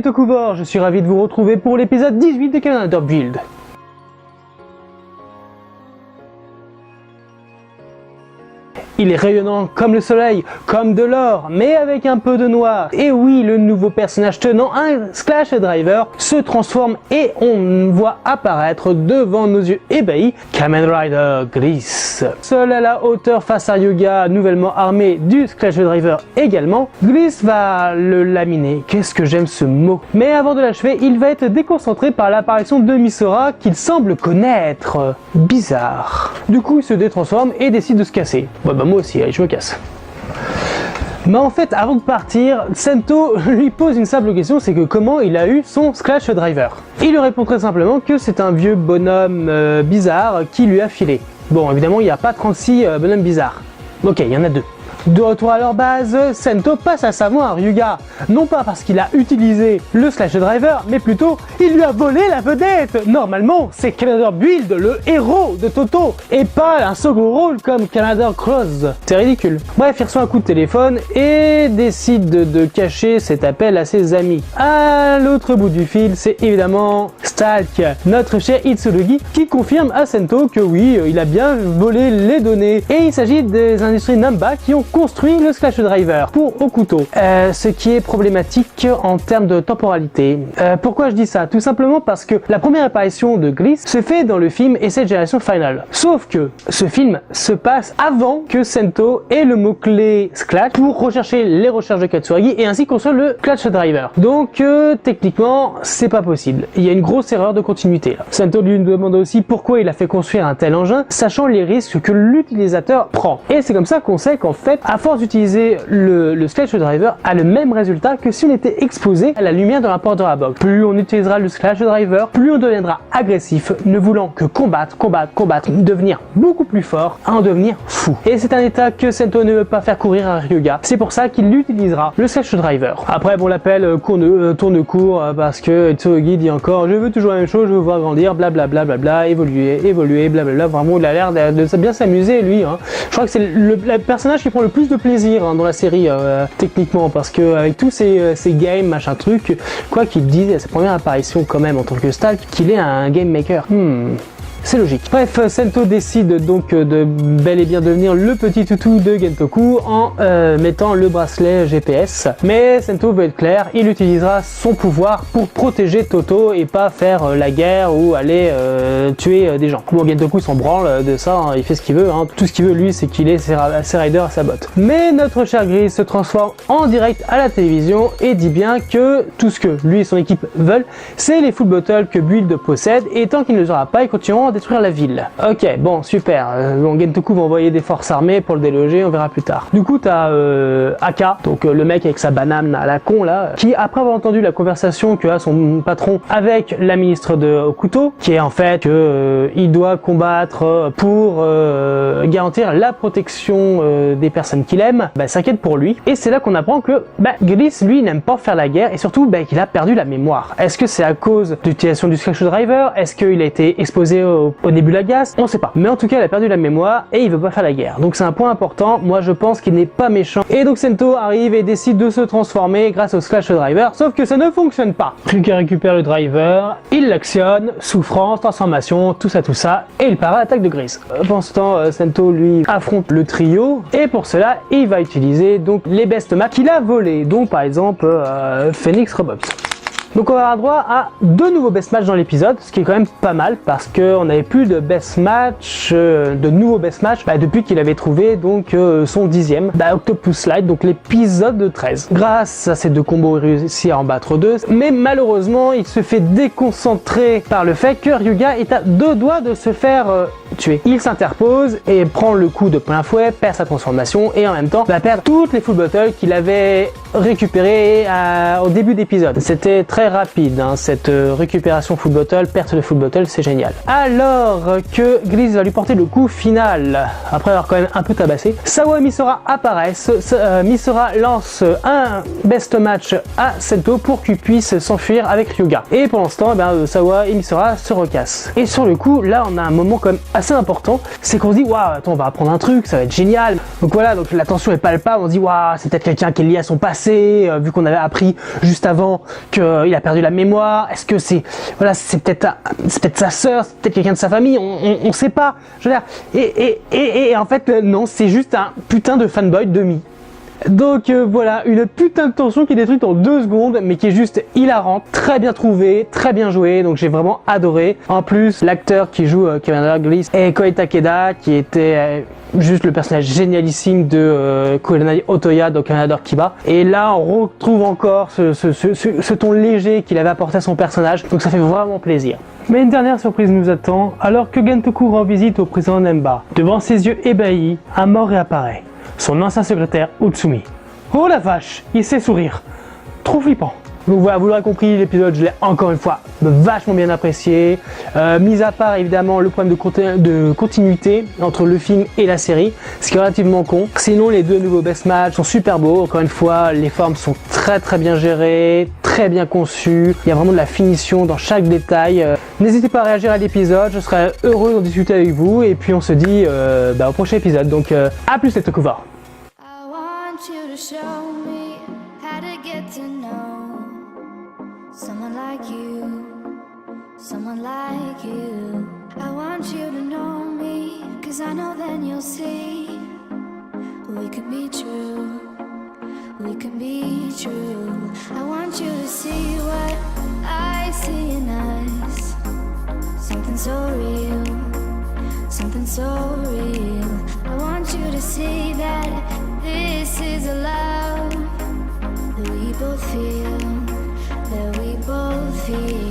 Salut Tokuvor, je suis ravi de vous retrouver pour l'épisode 18 de Calendar Build. Il est rayonnant comme le soleil, comme de l'or, mais avec un peu de noir. Et oui, le nouveau personnage tenant un Sklash Driver se transforme et on voit apparaître devant nos yeux ébahis Kamen Rider Gliss. Seul à la hauteur face à Ryuga, nouvellement armé du Sklash Driver également, Gliss va le laminer. Qu'est-ce que j'aime ce mot. Mais avant de l'achever, il va être déconcentré par l'apparition de Misora qu'il semble connaître. Bizarre. Du coup, il se détransforme et décide de se casser. Bah moi aussi, allez, je me casse. Mais en fait, avant de partir, Sento lui pose une simple question, c'est que comment il a eu son Sklash Driver. Il lui répond très simplement que c'est un vieux bonhomme bizarre qui lui a filé. Bon, évidemment, il n'y a pas 36 bonhommes bizarres. Ok, il y en a deux. De retour à leur base, Sento passe à savon à Ryuga, non pas parce qu'il a utilisé le Sklash Driver, mais plutôt il lui a volé la vedette. Normalement, c'est Calendar Build, le héros de Toto, et pas un second rôle comme Calendar Cross. C'est ridicule. Bref, il reçoit un coup de téléphone et décide de cacher cet appel à ses amis. À l'autre bout du fil, c'est évidemment Stalk, notre cher Itsurugi, qui confirme à Sento que oui, il a bien volé les données. Et il s'agit des industries Namba qui ont construit le Sklash Driver pour Okuto, ce qui est problématique en termes de temporalité. Pourquoi je dis ça? Tout simplement parce que la première apparition de Gliss se fait dans le film et cette génération Final. Sauf que ce film se passe avant que Sento ait le mot-clé Sklash pour rechercher les recherches de Katsuragi et ainsi construire le Sklash Driver. Donc techniquement, c'est pas possible. Il y a une grosse erreur de continuité là. Sento lui demande aussi pourquoi il a fait construire un tel engin, sachant les risques que l'utilisateur prend. Et c'est comme ça qu'on sait qu'en fait, à force d'utiliser le Sklash Driver, a le même résultat que si on était exposé à la lumière de la porte de la box. Plus on utilisera le Sklash Driver, plus on deviendra agressif, ne voulant que combattre, devenir beaucoup plus fort, à en devenir fou. Et c'est un état que Sento ne veut pas faire courir à Ryuga. C'est pour ça qu'il utilisera le Sklash Driver. Après, bon, l'appel tourne court parce que Tsurugi dit encore: je veux toujours la même chose, je veux voir grandir, blablabla, évoluer, blablabla. Vraiment, il a l'air de bien s'amuser, lui. Hein. Je crois que c'est le personnage qui prend le plus de plaisir dans la série techniquement, parce que avec tous ces games machin truc, quoi qu'il dise à sa première apparition quand même en tant que Stalk, qu'il est un game maker. C'est logique. Bref, Sento décide donc de bel et bien devenir le petit toutou de Gentoku en mettant le bracelet GPS. Mais Sento veut être clair, il utilisera son pouvoir pour protéger Toto et pas faire la guerre ou aller tuer des gens. Bon, Gentoku s'en branle de ça, hein, il fait ce qu'il veut. Hein. Tout ce qu'il veut, lui, c'est qu'il ait ses riders à sa botte. Mais notre cher Gris se transforme en direct à la télévision et dit bien que tout ce que lui et son équipe veulent, c'est les full bottles que Build possède, et tant qu'il ne les aura pas, ils continueront à détruire la ville. Ok, bon, super. Bon, Gentoku va envoyer des forces armées pour le déloger, on verra plus tard. Du coup, t'as Aka, donc le mec avec sa banane à la con là, qui après avoir entendu la conversation que a son patron avec la ministre de Okuto, qui est en fait que il doit combattre pour garantir la protection des personnes qu'il aime, s'inquiète pour lui. Et c'est là qu'on apprend que Gliss, lui, n'aime pas faire la guerre et surtout qu'il a perdu la mémoire. Est-ce que c'est à cause de l'utilisation du Sklash Driver? Est-ce qu'il a été exposé au Nebula Gas? On sait pas. Mais en tout cas, il a perdu la mémoire et il veut pas faire la guerre. Donc c'est un point important. Moi, je pense qu'il n'est pas méchant. Et donc Sento arrive et décide de se transformer grâce au Sklash Driver. Sauf que ça ne fonctionne pas. Plus qu'à récupérer le driver, il l'actionne, souffrance, transformation, tout ça, et il part à l'attaque de Gris. Pendant ce temps, Sento lui affronte le trio et pour cela, il va utiliser donc les best match qu'il a volés. Donc par exemple, Phoenix Robots. Donc on aura droit à 2 nouveaux best match dans l'épisode, ce qui est quand même pas mal parce qu'on n'avait plus de best match, de nouveaux best match depuis qu'il avait trouvé donc son 10e, Octopus Slide, donc l'épisode 13. Grâce à ces 2 combos, il réussit à en battre 2, mais malheureusement il se fait déconcentrer par le fait que Ryuga est à 2 doigts de se faire tuer. Il s'interpose et prend le coup de plein fouet, perd sa transformation et en même temps va perdre toutes les full bottles qu'il avait récupérées au début d'épisode. C'était très rapide, hein, cette récupération full bottle, perte de full bottle, c'est génial. Alors que Gliss va lui porter le coup final, après avoir quand même un peu tabassé, Sawa et Misora apparaissent. Misora lance un best match à Sento pour qu'il puisse s'enfuir avec Ryuga. Et pendant ce temps, Sawa et Misora se recassent. Et sur le coup, là on a un moment quand même assez assez important, c'est qu'on se dit waouh, attends, on va apprendre un truc, ça va être génial. Donc voilà, donc la tension est palpable, on se dit waouh, c'est peut-être quelqu'un qui est lié à son passé, vu qu'on avait appris juste avant qu'il a perdu la mémoire. Est-ce que c'est peut-être sa sœur, c'est peut-être quelqu'un de sa famille, on sait pas. Je veux dire, et en fait non, c'est juste un putain de fanboy de Mi. Donc voilà, une putain de tension qui est détruite en 2 secondes, mais qui est juste hilarante, très bien trouvée, très bien jouée, donc j'ai vraiment adoré. En plus, l'acteur qui joue Kevin Douglas est Koei Takeda, qui était juste le personnage génialissime de Kurenai Otoya dans Canador Kiba. Et là, on retrouve encore ce ton léger qu'il avait apporté à son personnage, donc ça fait vraiment plaisir. Mais une dernière surprise nous attend, alors que Gentoku rend visite au président Nemba. Devant ses yeux ébahis, un mort réapparaît. Son ancien secrétaire Utsumi. Oh la vache, il sait sourire. Trop flippant. Donc voilà, vous l'aurez compris, l'épisode, je l'ai encore une fois vachement bien apprécié. Mis à part évidemment le problème de continuité entre le film et la série, ce qui est relativement con. Sinon, les 2 nouveaux best match sont super beaux. Encore une fois, les formes sont très bien gérées, très bien conçues. Il y a vraiment de la finition dans chaque détail. N'hésitez pas à réagir à l'épisode, je serais heureux d'en discuter avec vous. Et puis on se dit au prochain épisode. Donc à plus les Tokuva. Someone like you. I want you to know me, 'cause I know then you'll see we could be true, we could be true. I want you to see what I see in us. Something so real, something so real. I want you to see that this is a love that we both feel, that we both feel.